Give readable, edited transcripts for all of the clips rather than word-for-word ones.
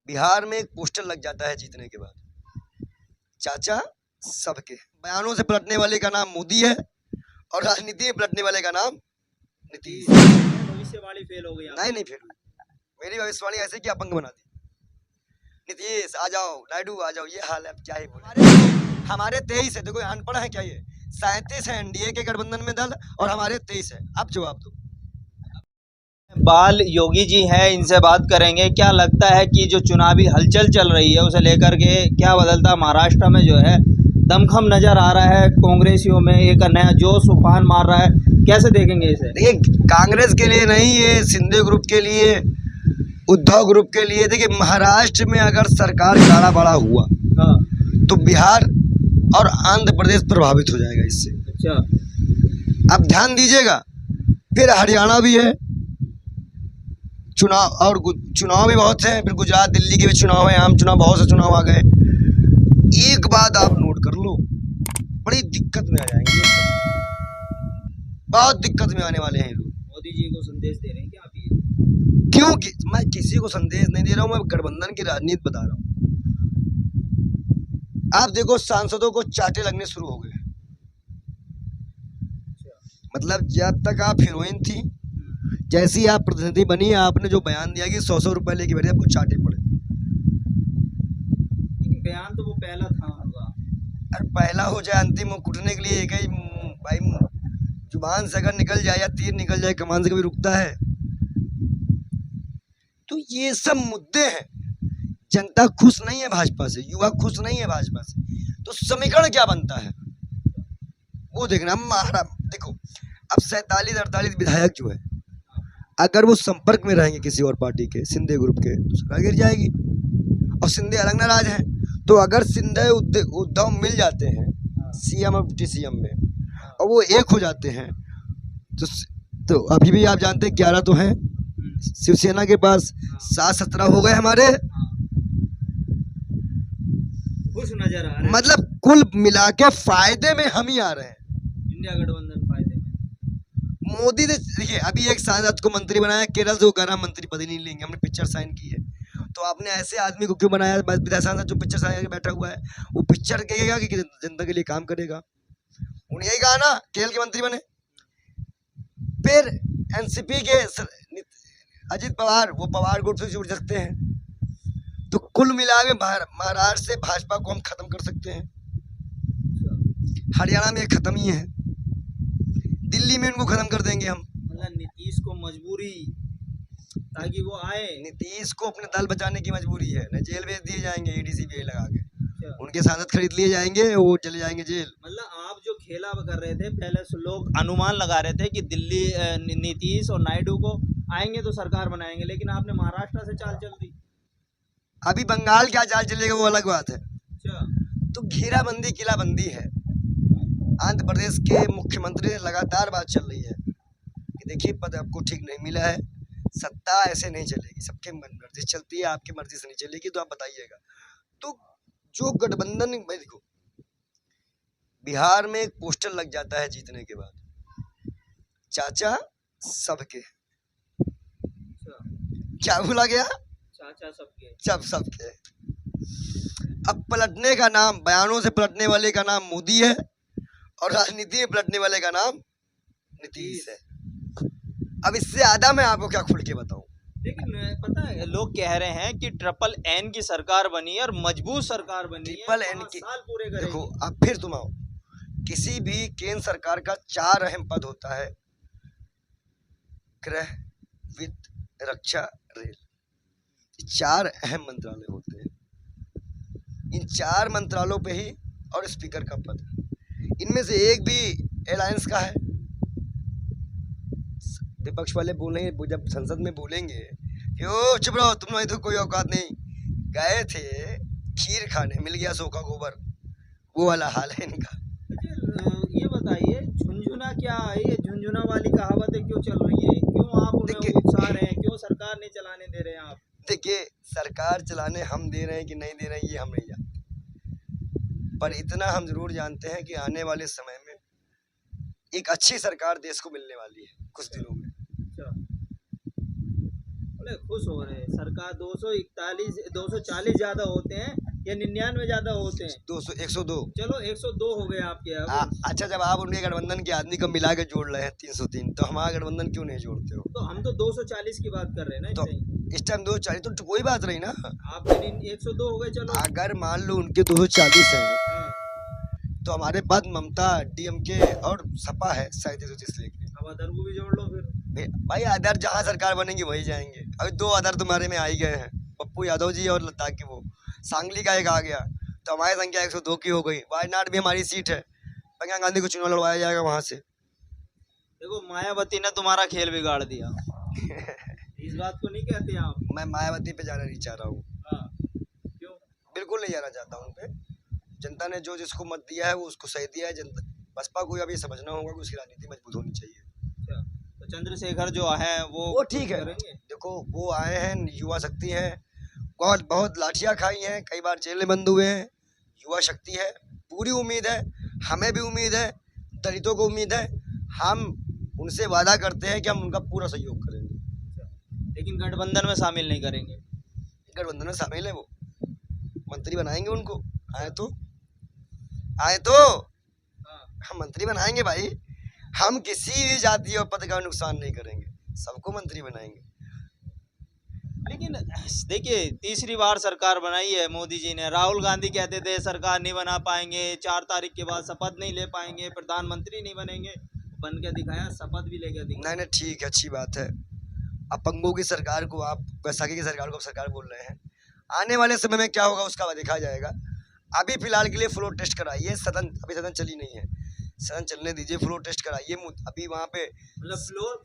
बिहार में एक पोस्टर लग जाता है जीतने के बाद, चाचा सबके। बयानों से पलटने वाले का नाम मोदी है और राजनीति में पलटने वाले का नाम नीतीश। भविष्यवाणी फेल हो गई। नहीं फेल हुई मेरी भविष्यवाणी, ऐसे क्या अपंग बना दी। नीतीश आ जाओ, नायडू आ जाओ, ये हाल है। अब क्या ही बोले। हमारे 23 है, देखो अनपढ़ है क्या, ये 37 है एनडीए के गठबंधन में दल और हमारे 23 है। अब जवाब दो। बाल योगी जी हैं, इनसे बात करेंगे। क्या लगता है कि जो चुनावी हलचल चल रही है उसे लेकर के क्या बदलता महाराष्ट्र में जो है दमखम नजर आ रहा है, कांग्रेसियों में एक नया जोश उफान मार रहा है, कैसे देखेंगे इसे? देखिए, कांग्रेस के लिए नहीं, ये शिंदे ग्रुप के लिए, उद्धव ग्रुप के लिए। देखिए, महाराष्ट्र में अगर सरकार गाड़ा बड़ा हुआ तो बिहार और आंध्र प्रदेश प्रभावित हो जाएगा इससे। अच्छा, अब ध्यान दीजिएगा। फिर हरियाणा भी है चुनाव, और चुनाव भी बहुत हैं। फिर गुजरात दिल्ली के भी चुनाव है, आम चुनाव, बहुत से चुनाव आ गए। एक बात आप नोट कर लो, बड़ी दिक्कत में आ जाएंगे, बहुत दिक्कत में आने वाले हैं लोग। मोदी जी को संदेश दे रहे हैं क्या आप? क्योंकि मैं किसी को संदेश नहीं दे रहा हूं, मैं गठबंधन की राजनीति बता रहा हूं। आप देखो, सांसदों को चाटे लगने शुरू हो गए। मतलब जब तक आप हीरोइन थी, जैसी आप प्रतिनिधि बनी, आपने जो बयान दिया कि 100 रुपए लेके बैठे, आपको चाटे पड़े। बयान तो वो पहला था होगा। अरे पहला हो जाए, अंतिम हो, कुटने के लिए एक ही भाई, जुबान से अगर निकल जाए या तीर निकल जाए, कमान से कभी रुकता है? तो ये सब मुद्दे हैं। जनता खुश नहीं है भाजपा से, युवा खुश नहीं है भाजपा से, तो समीकरण क्या बनता है वो देखना। देखो, अब 47-48 विधायक जो है, अगर वो संपर्क में रहेंगे किसी और पार्टी के, शिंदे ग्रुप के, तो सरकार गिर जाएगी। और शिंदे अलग नाराज हैं, तो अगर शिंदे उद्धव मिल जाते हैं सीएम और डिप्टी सीएम में, और वो एक हो जाते हैं, तो अभी भी आप जानते हैं 11 तो हैं शिवसेना के पास, 7-17 हो गए हमारे। खुश नजर आ रहे हैं। मतलब कुल मिला के फायदे में हम ही आ रहे हैं, इंडिया गठबंधन फायदे में। मोदी ने। देखिए, अभी एक सांसद को मंत्री बनाया केरल से, वो कह रहा मंत्री पद ही नहीं लेंगे, हमने पिक्चर साइन की है। तो आपने ऐसे आदमी को क्यों बनाया विधायक सांसद जो पिक्चर साइन करके बैठा हुआ है? वो पिक्चर कहेगा कि जनता के लिए काम करेगा। उन्हें यही कहा ना, केरल के मंत्री बने। फिर एनसीपी के अजित पवार, वो पवार ग्रुप से जुड़ सकते हैं। तो कुल मिला के महाराष्ट्र से भाजपा को हम खत्म कर सकते हैं। हरियाणा में खत्म ही है, दिल्ली में उनको खत्म कर देंगे हम। मतलब नीतीश को मजबूरी, ताकि वो आए। नीतीश को अपने दल बचाने की मजबूरी है, न जेल भेज दिए जाएंगे ईडी लगा के, उनके सांसद खरीद लिए जाएंगे, वो चले जाएंगे जेल। मतलब आप जो खेला कर रहे थे, पहले से लोग अनुमान लगा रहे थे कि दिल्ली नीतीश और नायडू को आएंगे तो सरकार बनाएंगे, लेकिन आपने महाराष्ट्र से चाल चल दी। अभी बंगाल क्या चाल चलेगा वो अलग बात है। अच्छा, तो घेराबंदी किलाबंदी है। आंध्र प्रदेश के मुख्यमंत्री से लगातार बात चल रही है कि देखिए, पद आपको ठीक नहीं मिला है, सत्ता ऐसे नहीं चलेगी, सबके मर्जी से चलती है, आपकी मर्जी से नहीं चलेगी, तो आप बताइएगा। तो जो गठबंधन में, देखो, बिहार में एक पोस्टर लग जाता है जीतने के बाद, चाचा सबके। क्या बोला गया? चाचा सबके। सबके। अब पलटने का नाम, बयानों से पलटने वाले का नाम मोदी है और राजनीति में पलटने वाले का नाम नीतीश है। अब इससे ज्यादा मैं आपको क्या खुल के बताऊं? लेकिन पता है, लोग कह रहे हैं कि ट्रिपल एन की सरकार बनी है और मजबूत सरकार बनी है, ट्रिपल एन की साल पूरे करेगी। देखो, अब फिर तुम आओ, किसी भी केंद्र सरकार का 4 अहम पद होता है, गृह, वित्त, रक्षा, रेल। 4 अहम मंत्रालय होते हैं। इन 4 मंत्रालयों पे ही, और स्पीकर का पद, इनमें से एक भी अलायंस का है। विपक्ष वाले बोलेंगे, जब संसद में बोलेंगे कि ओ चुप रहो, तुम लोग तो कोई औकात नहीं, गए थे खीर खाने, मिल गया सो का गोबर, वो वाला हाल है इनका। ये बताइए, झुंझुना क्या है? ये झुंझुना वाली कहावतें क्यों चल रही है? क्यों आप उन्हें उकसा रहे हैं? क्यों सरकार नहीं चलाने दे रहे हैं आप? देखिए, सरकार चलाने हम दे रहे हैं कि नहीं दे रहे हैं, ये हम नहीं जानते, पर इतना हम जरूर जानते हैं कि आने वाले समय में एक अच्छी सरकार देश को मिलने वाली है कुछ दिनों में। बोले खुश हो रहे हैं। सरकार 240 ज्यादा होते हैं या 99 ज्यादा होते हैं? 200 102। चलो 102 हो गए आपके अब। अच्छा, जब आप उनके गठबंधन के आदमी को मिला के जोड़ रहे हैं 303, तो हमारा गठबंधन क्यों नहीं जोड़ते हो? तो हम तो 240 की बात कर रहे हैं ना तो इस इस टाइम 240 तो कोई बात नहीं ना। आपके 102 हो गए चलो। अगर मान लो उनके 240 है, हाँ, तो हमारे पास ममता, डीएमके और सपा है 37 लेके। अब अदर को भी जोड़ लो फिर। भाई अदर जहाँ सरकार बनेगी वही जाएंगे। अभी 2 अदर तुम्हारे में आ ही गए हैं, पप्पू यादव जी और लद्दाख के वो। सांगली का एक आ गया, तो हमारी संख्या 102 की हो गई। वायनाड भी हमारी सीट है, प्रियंका गांधी को चुनाव लड़वाया जाएगा वहां से। देखो मायावती ने तुम्हारा खेल बिगाड़ दिया। इस बात को नहीं कहते आप? मैं मायावती पे जाना नहीं चाह रहा हूँ, हाँ, क्यों? बिल्कुल नहीं जाना चाहता हूँ उन पे। जनता ने जो जिसको मत दिया है वो उसको सही दिया है। जनता बसपा को अभी समझना होगा कि उसकी राजनीति मजबूत होनी चाहिए। अच्छा, तो चंद्रशेखर जो है वो ठीक है, करेंगे? देखो वो आए हैं, युवा शक्ति है, बहुत बहुत लाठियां खाई हैं, कई बार जेल में बंद हुए हैं। युवा शक्ति है, पूरी उम्मीद है, हमें भी उम्मीद है, दलितों को उम्मीद है। हम उनसे वादा करते हैं कि हम उनका पूरा सहयोग करेंगे। लेकिन गठबंधन में शामिल नहीं करेंगे? गठबंधन में शामिल है, वो मंत्री बनाएंगे उनको, आए तो हाँ, हम मंत्री बनाएंगे भाई। हम किसी भी जाति और पद का नुकसान नहीं करेंगे, सबको मंत्री बनाएंगे। लेकिन देखिए तीसरी बार सरकार बनाई है मोदी जी ने। राहुल गांधी कहते थे सरकार नहीं बना पाएंगे, 4 तारीख के बाद शपथ नहीं ले पाएंगे, प्रधानमंत्री नहीं बनेंगे। बन के दिखाया, शपथ भी लेकर दिखाया। नहीं ठीक है, अच्छी बात है। अपंगों की सरकार को आप, बैसाखी की सरकार को आप सरकार बोल रहे हैं। आने वाले समय में क्या होगा उसका देखा जाएगा। अभी फिलहाल के लिए फ्लोर टेस्ट कराइए, अभी सदन चली नहीं है, सदन चलने दीजिए, फ्लोर टेस्ट कराइए। अभी वहाँ पे मतलब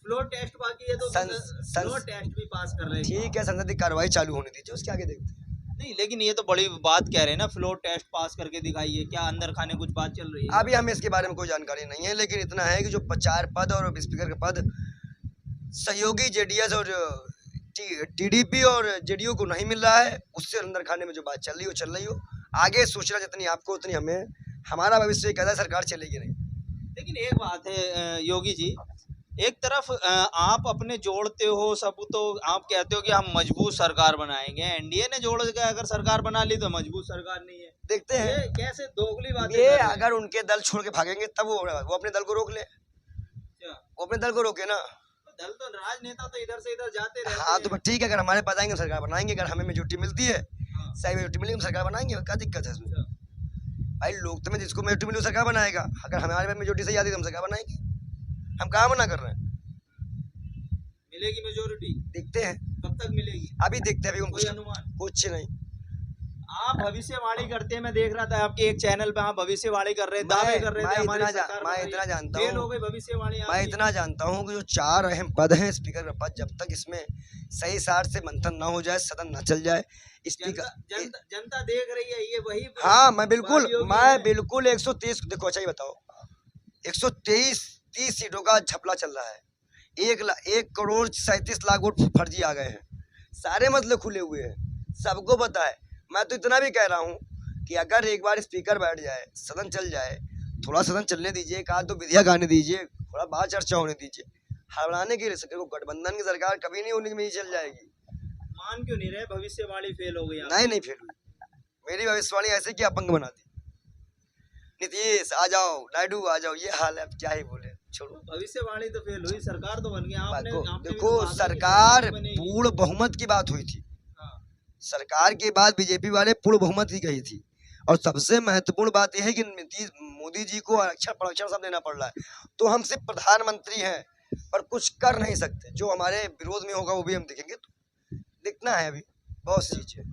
फ्लोर टेस्ट बाकी है, तो फ्लोर टेस्ट भी पास कर रहे हैं। ठीक है, संसदीय कार्रवाई चालू होने दीजिए, उसके आगे देखते हैं। नहीं, लेकिन ये तो बड़ी बात कह रहे हैं ना, फ्लोर टेस्ट पास करके दिखाइए। क्या अंदर खाने कुछ बात चल रही है? अभी हमें इसके बारे में कोई जानकारी नहीं है, लेकिन इतना है कि जो 4 पद और स्पीकर का पद सहयोगी जेडीएस और टीडीपी और जेडीयू को नहीं मिल रहा है, उससे अंदर खाने में जो बात चल रही हो। आगे सोचना जितनी आपको उतनी हमें। हमारा भविष्य कहता है सरकार चलेगी नहीं। लेकिन एक बात है योगी जी, एक तरफ आप अपने जोड़ते हो सब, तो आप कहते हो कि हम मजबूत सरकार बनाएंगे। एनडीए ने जोड़ के अगर सरकार बना ली तो मजबूत सरकार नहीं है। देखते हैं ये कैसे दोगली बात ये। अगर उनके दल छोड़ के भागेंगे तब वो अपने दल को रोक ले, वो अपने दल को रोके ना। दल तो राजनेता तो इधर से इधर जाते रहते हाँ, हैं। तो ठीक है, अगर हमारे पास आएंगे सरकार बनाएंगे। अगर हमें मेजोरिटी मिलती है, हाँ। सही मेजोरिटी मिलेगी, हम सरकार बनाएंगे। क्या दिक्कत है इसमें? भाई लोकतंत्र में जिसको मेजोरिटी मिली वो सरकार बनाएगा। अगर हमारे पास मेजोरिटी सही आती है तो हम सरकार बनाएंगे। हम कहाँ मना कर रहे हैं? मिलेगी मेजोरिटी? देखते हैं, कब तक मिलेगी? अभी देखते हैं, अभी कोई अनुमान? कुछ नहीं। आप भविष्यवाणी करते हैं, मैं देख रहा था आपके एक चैनल पे, आप भविष्यवाणी कर रहे थे, दावे कर रहे थे हमारी सरकार मैं इतना जानता फेल हो हूँ, गई भविष्यवाणी मैं आपकी। इतना जानता हूँ कि जो 4 अहम पद हैं स्पीकर का पद, जब तक इसमें सही सार से मंथन ना हो जाए, सदन न चल जाए, स्पीकर जनता देख रही है ये वही। हाँ, मैं बिल्कुल 123। देखो अच्छा ही बताओ, 130 सीटों का झपला चल रहा है। 1 करोड़ 37 लाख वोट फर्जी आ गए हैं, सारे मसले खुले हुए हैं, सबको पता है। मैं तो इतना भी कह रहा हूँ कि अगर एक बार स्पीकर बैठ जाए, सदन चल जाए, थोड़ा सदन चलने दीजिए, एक आध 2 विधेयक आने दीजिए, थोड़ा बात चर्चा होने दीजिए। हड़बड़ाने की गठबंधन की सरकार कभी नहीं होने की चल जाएगी। मान क्यों नहीं रहे? भविष्यवाणी फेल हो गई। नहीं फेल हुई मेरी भविष्यवाणी ऐसे कि अपंग बना दी। नीतीश आ जाओ, नायडू आ जाओ, ये हाल है, अब क्या ही बोले, छोड़ो। भविष्यवाणी तो फेल हुई, सरकार तो बन गई। आपने देखो सरकार पूर्ण बहुमत की बात हुई थी। सरकार के बाद बीजेपी वाले पूर्ण बहुमत ही गई थी। और सबसे महत्वपूर्ण बात यह है कि मोदी जी को अक्षर प्रक्षर सब देना पड़ रहा है। तो हम सिर्फ प्रधानमंत्री हैं पर कुछ कर नहीं सकते। जो हमारे विरोध में होगा वो भी हम देखेंगे, तो दिखना है। अभी बहुत सी चीजें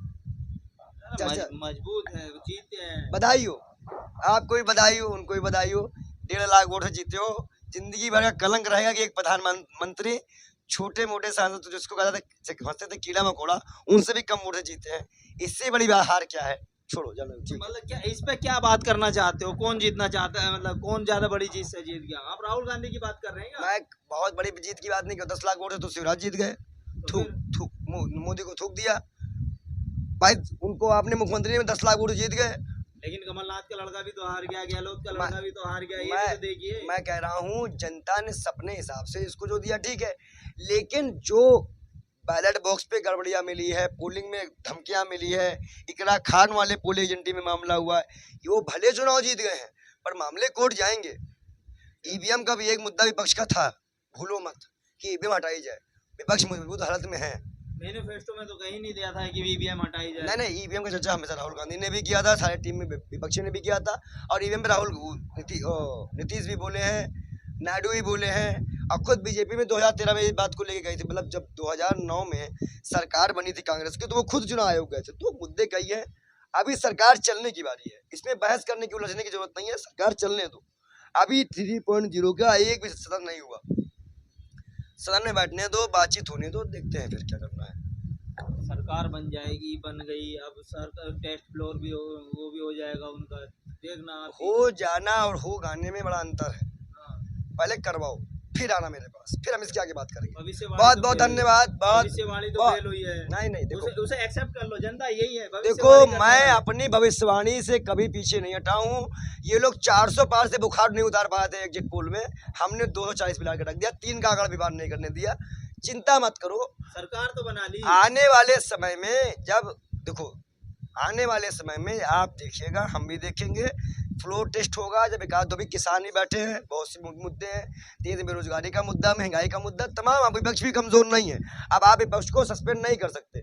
मजबूत है, जीते हैं। बधाई हो, आपको भी बधाई हो, उनको भी बधाई हो। 1.5 लाख वोट से जीते हो। जिंदगी भर का कलंक रहेगा कि एक प्रधानमंत्री छोटे मोटे सांसद तो जिसको कहते थे कीड़ा मकोड़ा, उनसे भी कम वोट से जीते हैं। इससे बड़ी हार क्या है? छोड़ो जानो। मतलब क्या इस पे क्या बात करना चाहते हो? कौन जीतना चाहता है? मतलब कौन ज्यादा बड़ी जीत से जीत गया? आप राहुल गांधी की बात कर रहे हैं? मैं बहुत बड़ी जीत की बात नहीं कर। 10 लाख वोट से तो शिवराज जीत गए। मोदी को थूक दिया भाई, उनको आपने मुख्यमंत्री में 10 लाख वोट जीत गए। लेकिन कमलनाथ का लड़का भी तो हार गया, गहलोत का लड़का भी तो हार गया। ये तो देखिए, मैं कह रहा हूँ जनता ने सपने हिसाब से इसको जो दिया ठीक है, लेकिन जो बैलेट बॉक्स पे गड़बड़ियां मिली है, पोलिंग में धमकियां मिली है, इकरा खान वाले पोलिंग एजेंटी में मामला हुआ है। ये वो भले चुनाव जीत गए हैं पर मामले कोर्ट जाएंगे। ईवीएम का भी एक मुद्दा विपक्ष का था, भूलो मत कि ईवीएम हटाई जाए। विपक्ष मजबूत हालत में है। मैनिफेस्टो में तो कहीं नहीं दिया था कि ईवीएम हटाई जाए। नहीं, ईवीएम का चर्चा हमेशा राहुल गांधी ने भी किया था, सारे टीम में विपक्षी ने भी किया था, और ईवीएम पे नीतीश भी बोले हैं, नायडू भी बोले हैं, और खुद बीजेपी में 2013 में इस बात को लेके गई थी। मतलब जब 2009 में सरकार बनी थी कांग्रेस की, तो वो खुद चुनाव आयोग गए थे। तो मुद्दे कई है, अभी सरकार चलने की बारी है, इसमें बहस करने की, उलझने की जरूरत नहीं है। सरकार चलने दो। अभी 3.0 का एक भी सदन नहीं हुआ, सदन में बैठने दो, बातचीत होने दो, देखते हैं फिर क्या करना है। सरकार बन जाएगी, बन गई, अब सर टेस्ट फ्लोर भी वो भी हो जाएगा उनका, देखना आप ही। हो जाना और हो गाने में बड़ा अंतर है। हाँ। पहले करवाओ, फिर आना मेरे पास, फिर हम इसके आगे बात करेंगे। भविष्यवाणी बहुत तो बहुत fail हुई। धन्यवाद। बहुत भविष्यवाणी तो बहुत- फेल हुई है। नहीं देखो, उसे एक्सेप्ट कर लो, जनता यही है। देखो भविष्यवाणी करने मैं वाले। अपनी भविष्यवाणी से कभी पीछे नहीं हटा हूँ। ये लोग 400 पार से बुखार नहीं उतार पाए थे एग्जिट पोल में, हमने 240 मिला के रख दिया, 3 का आंकड़ा भी पार नहीं करने दिया। चिंता मत करो, सरकार तो बना ली। आने वाले समय में जब देखो, आने वाले समय में आप देखिएगा, हम भी देखेंगे, फ्लोर टेस्ट होगा। जब एक आध दो भी किसान भी बैठे हैं, बहुत से मुद्दे हैं, तेज बेरोजगारी का मुद्दा, महंगाई का मुद्दा, तमाम विपक्ष भी कमजोर नहीं है। अब आप विपक्ष को सस्पेंड नहीं कर सकते,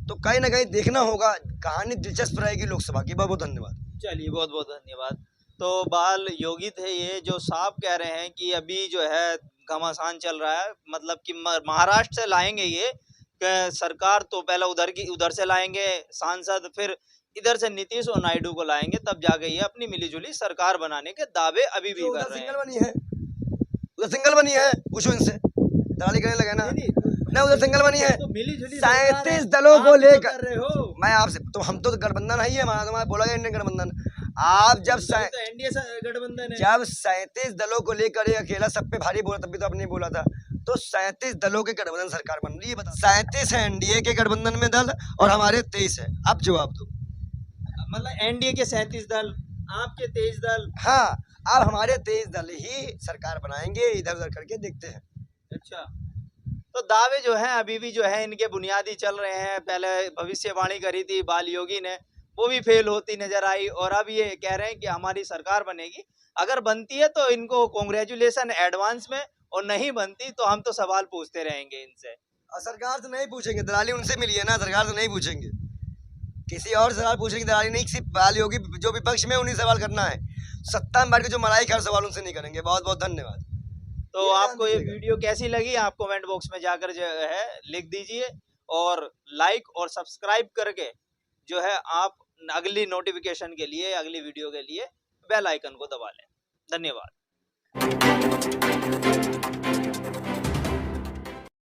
तो कहीं ना कहीं देखना होगा। कहानी दिलचस्प रहेगी लोकसभा की। बहुत बहुत धन्यवाद। चलिए, बहुत बहुत धन्यवाद। तो बाल योगी थे ये, जो साफ कह रहे हैं कि अभी जो है घमासान चल रहा है, मतलब कि महाराष्ट्र से लाएंगे ये सरकार, तो पहले उधर से लाएंगे सांसद, फिर इधर से नीतीश और नायडू को लाएंगे, तब जाके ये अपनी मिलीजुली सरकार बनाने के दावे अभी भी कर रहे हैं। सिंगल बनी है, उधर सिंगल बनी है, पूछो इनसे, दलाली करने लगे ना। नहीं, उधर सिंगल बनी है, तो मिलीजुली 37 दलों को लेकर। कर रहे हो। मैं आपसे तो, हम तो गठबंधन है ही है हमारा, तुम्हारा बोला गया इंडियन गठबंधन। आप जब तो एनडीए गठबंधन है। जब 37 दलों को लेकर एक अकेला सब पे भारी बोला, तभी तो आपने बोला था। तो 37 दलों के गठबंधन सरकार बन रही है, बता। 37 है एनडीए के गठबंधन में दल, और हमारे 23 है। अब जवाब दो। मतलब एनडीए के 37 दल, आपके 23 दल। हाँ, अब हमारे 23 दल ही सरकार बनाएंगे, इधर उधर करके देखते हैं। अच्छा, तो दावे जो हैं अभी भी जो है इनके बुनियादी चल रहे हैं। पहले भविष्यवाणी करी थी बाल योगी ने, वो भी फेल होती नजर आई, और अब ये कह रहे हैं कि हमारी सरकार बनेगी। अगर बनती है तो इनको कॉन्ग्रेचुलेसन एडवांस में, और नहीं बनती तो हम तो सवाल पूछते रहेंगे इनसे। और सरकार से नहीं पूछेंगे, दलाली उनसे मिली है ना, सरकार से नहीं पूछेंगे, किसी और सवाल पूछेंगे। दलाली नहीं, सिर्फ बाल योगी जो विपक्ष में, उन्हीं सवाल करना है। सत्ता में बैठ के जो मलाई का सवाल उनसे नहीं करेंगे। बहुत बहुत धन्यवाद। तो आपको ये वीडियो कैसी लगी, आप कमेंट बॉक्स में जाकर जो है लिख दीजिए, और लाइक और सब्सक्राइब करके जो है आप अगली नोटिफिकेशन के लिए, अगली वीडियो के लिए बेल आइकन को दबा लें। धन्यवाद।